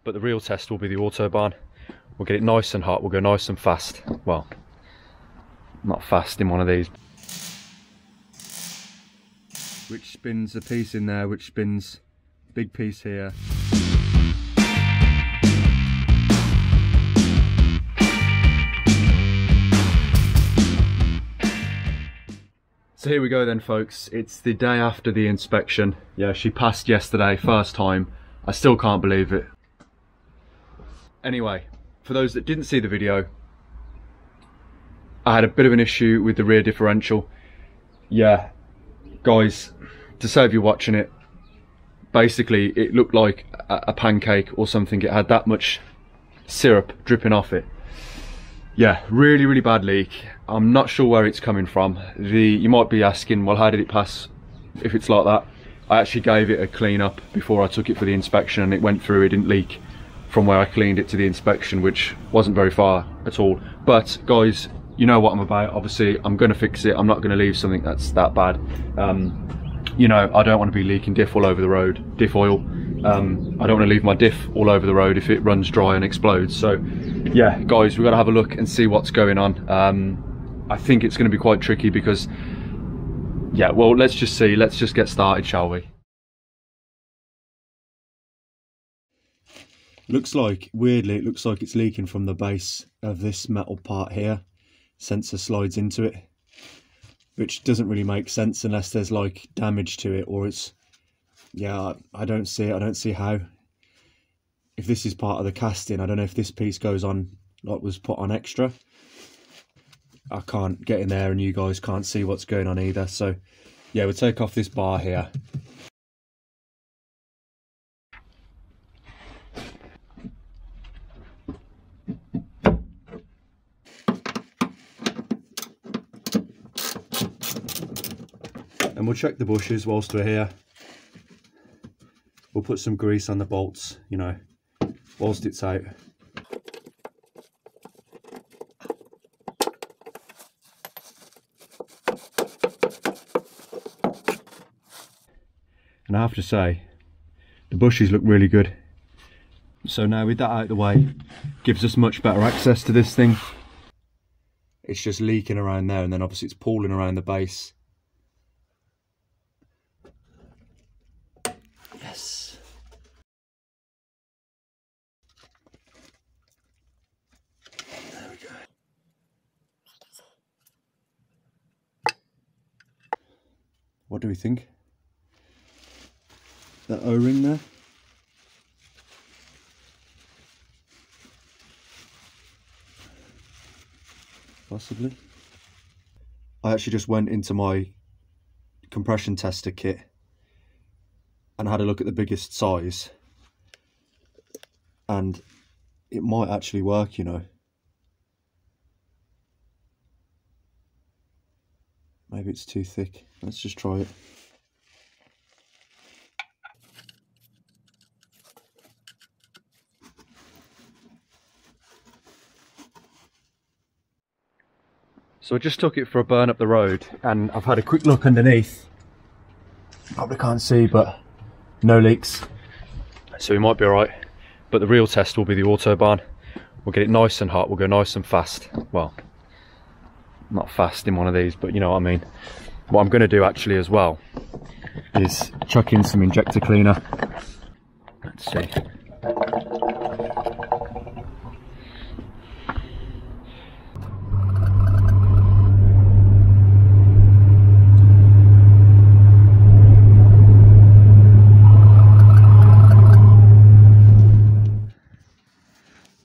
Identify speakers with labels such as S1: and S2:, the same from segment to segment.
S1: but the real test will be the Autobahn. We'll get it nice and hot, we'll go nice and fast. Well, not fast in one of these. Which spins a piece in there, which spins a big piece here. So here we go then, folks. It's the day after the inspection. Yeah, she passed yesterday, first time. I still can't believe it. Anyway, for those that didn't see the video, I had a bit of an issue with the rear differential. Yeah, guys, to save you watching it, basically it looked like a pancake or something. It had that much syrup dripping off it. Yeah, really bad leak. I'm not sure where it's coming from. You might be asking, well, how did it pass if it's like that? I actually gave it a clean up before I took it for the inspection, and it went through. It didn't leak from where I cleaned it to the inspection, which wasn't very far at all. But guys, you know what I'm about. Obviously I'm going to fix it. I'm not going to leave something that's that bad. You know, I don't want to be leaking diff all over the road, diff oil. I don't want to leave my diff all over the road if it runs dry and explodes. So yeah, guys, we've got to have a look and see what's going on. I think it's going to be quite tricky because, yeah, well, let's just see. Let's just get started, shall we? Looks like, weirdly, it looks like it's leaking from the base of this metal part here. Sensor slides into it, which doesn't really make sense unless there's like damage to it, or it's, yeah, I don't see it. I don't see how. If this is part of the casting, I don't know if this piece goes on, like was put on extra. I can't get in there and you guys can't see what's going on either. So yeah, we'll take off this bar here. And we'll check the bushes whilst we're here. We'll put some grease on the bolts, you know, whilst it's out. And I have to say, the bushes look really good. So now with that out of the way, gives us much better access to this thing. It's just leaking around there, and then obviously it's pooling around the base. Yes. There we go. What do we think? That O-ring there? Possibly. I actually just went into my compression tester kit and had a look at the biggest size, and it might actually work, you know. Maybe it's too thick. Let's just try it. So I just took it for a burn up the road, and I've had a quick look underneath. Probably can't see, but no leaks. So we might be alright. But the real test will be the Autobahn. We'll get it nice and hot, we'll go nice and fast. Well, not fast in one of these, but you know what I mean. What I'm going to do actually as well is chuck in some injector cleaner. Let's see.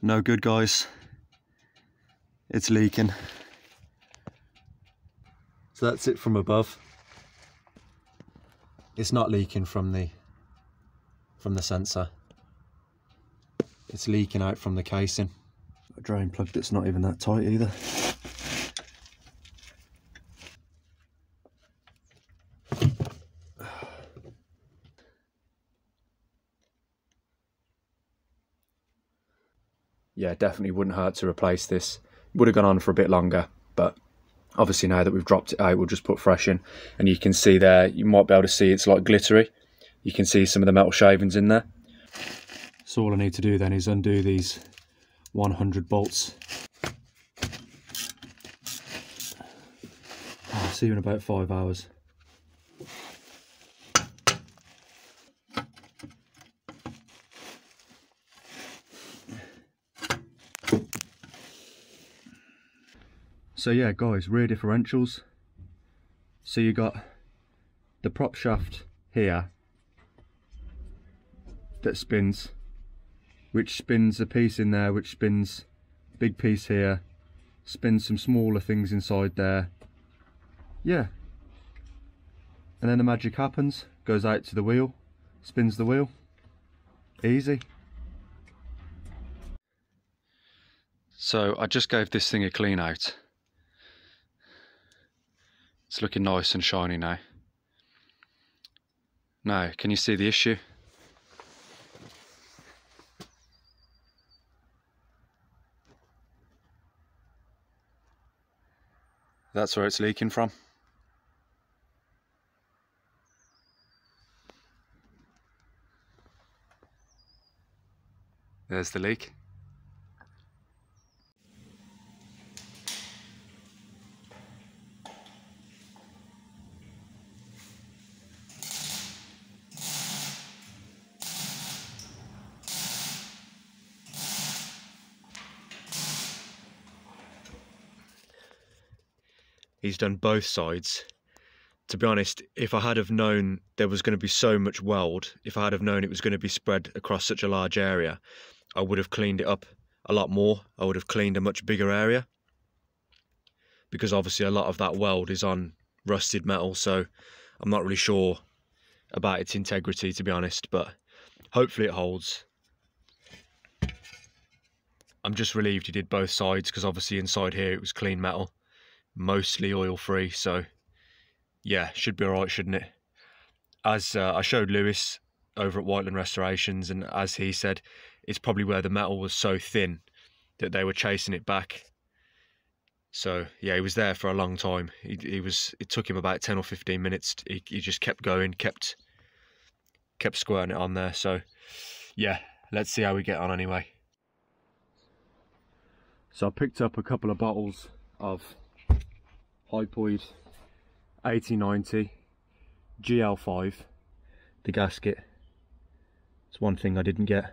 S1: No good, guys. It's leaking. So that's it from above. It's not leaking from the sensor. It's leaking out from the casing. A drain plug that's not even that tight either. Yeah, definitely wouldn't hurt to replace this. Would have gone on for a bit longer, but obviously now that we've dropped it out, we'll just put fresh in. And you can see there, you might be able to see it's like glittery. You can see some of the metal shavings in there. So all I need to do then is undo these 100 bolts. I'll see you in about 5 hours. So yeah guys, rear differentials. So you got the prop shaft here that spins, which spins a piece in there, which spins a big piece here, spins some smaller things inside there. Yeah. And then the magic happens, goes out to the wheel, spins the wheel. Easy. So I just gave this thing a clean out. It's looking nice and shiny now. Now, can you see the issue? That's where it's leaking from. There's the leak. He's done both sides. To be honest, if I had have known there was going to be so much weld, if I had have known it was going to be spread across such a large area, I would have cleaned it up a lot more. I would have cleaned a much bigger area, because obviously a lot of that weld is on rusted metal, so I'm not really sure about its integrity, to be honest, but hopefully it holds. I'm just relieved he did both sides, because obviously inside here it was clean metal, mostly oil free, so yeah, should be alright, shouldn't it? As I showed Lewis over at Whiteland Restorations, and as he said, it's probably where the metal was so thin that they were chasing it back. So yeah, he was there for a long time. It took him about 10 or 15 minutes. He just kept going, kept squirting it on there. So yeah, let's see how we get on anyway. So I picked up a couple of bottles of Hypoid 8090 GL5, the gasket. It's one thing I didn't get,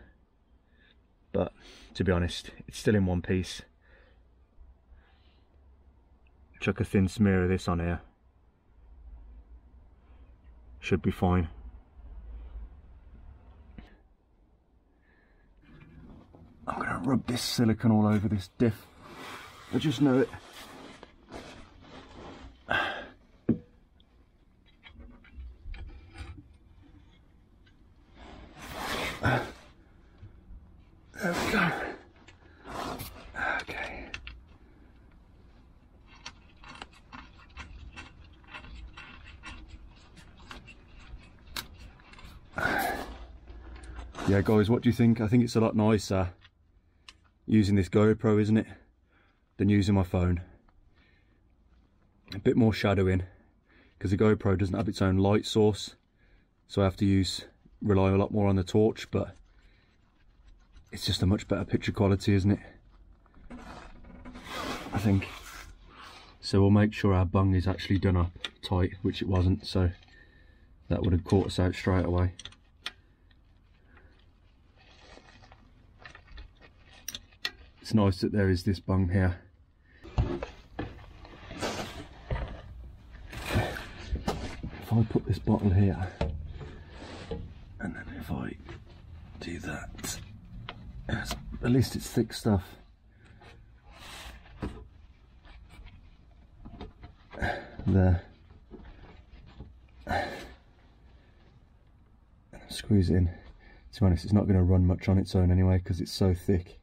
S1: but to be honest, it's still in one piece. Chuck a thin smear of this on here, should be fine. I'm gonna rub this silicone all over this diff. I just know it. There we go. Okay. Yeah guys, what do you think? I think it's a lot nicer using this GoPro, isn't it, than using my phone. A bit more shadowing, because the GoPro doesn't have its own light source, so I have to rely a lot more on the torch, but it's just a much better picture quality, isn't it? I think. So we'll make sure our bung is actually done up tight, which it wasn't, so that would have caught us out straight away. It's nice that there is this bung here. If I put this bottle here, and then if I do that, at least it's thick stuff. There. Squeeze it in. To be honest, it's not going to run much on its own anyway, because it's so thick.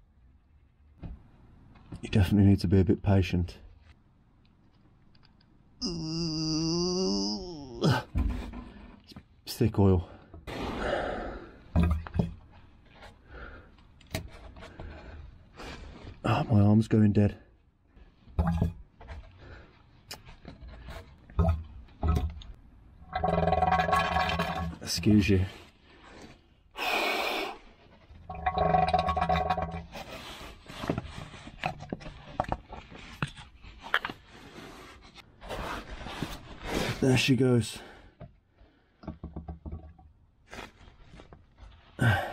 S1: You definitely need to be a bit patient. It's thick oil. Oh, my arm's going dead. Excuse you. There she goes. That'll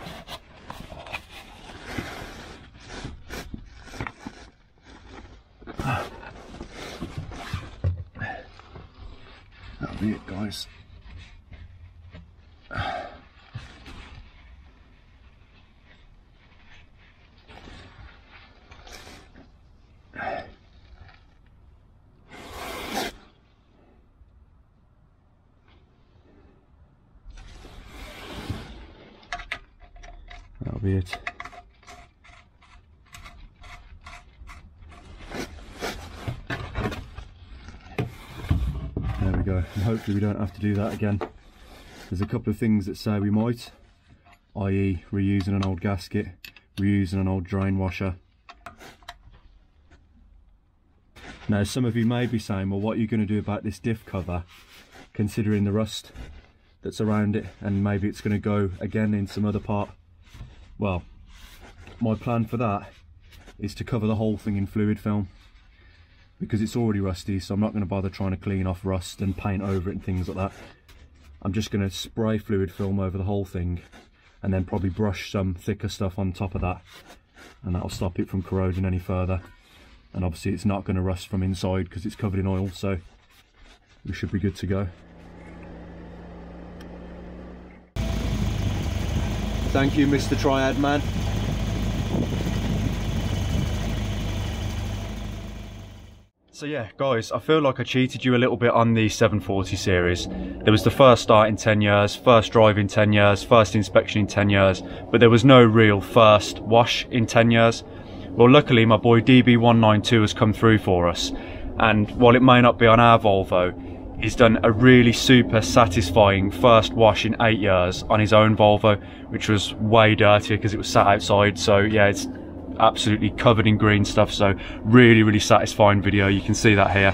S1: be it, guys. That'll be it. There we go, and hopefully we don't have to do that again. There's a couple of things that say we might, i.e. reusing an old gasket, reusing an old drain washer. Now some of you may be saying, well, what are you going to do about this diff cover, considering the rust that's around it, and maybe it's going to go again in some other part. Well, my plan for that is to cover the whole thing in fluid film, because it's already rusty, so I'm not going to bother trying to clean off rust and paint over it and things like that. I'm just going to spray fluid film over the whole thing, and then probably brush some thicker stuff on top of that, and that'll stop it from corroding any further. And obviously it's not going to rust from inside because it's covered in oil, so we should be good to go. Thank you, Mr. Triad Man. So yeah, guys, I feel like I cheated you a little bit on the 740 series. There was the first start in 10 years, first drive in 10 years, first inspection in 10 years, but there was no real first wash in 10 years. Well, luckily my boy DB192 has come through for us, and while it may not be on our Volvo, he's done a really super satisfying first wash in 8 years on his own Volvo, which was way dirtier because it was sat outside. So yeah, it's absolutely covered in green stuff, so really satisfying video. You can see that here.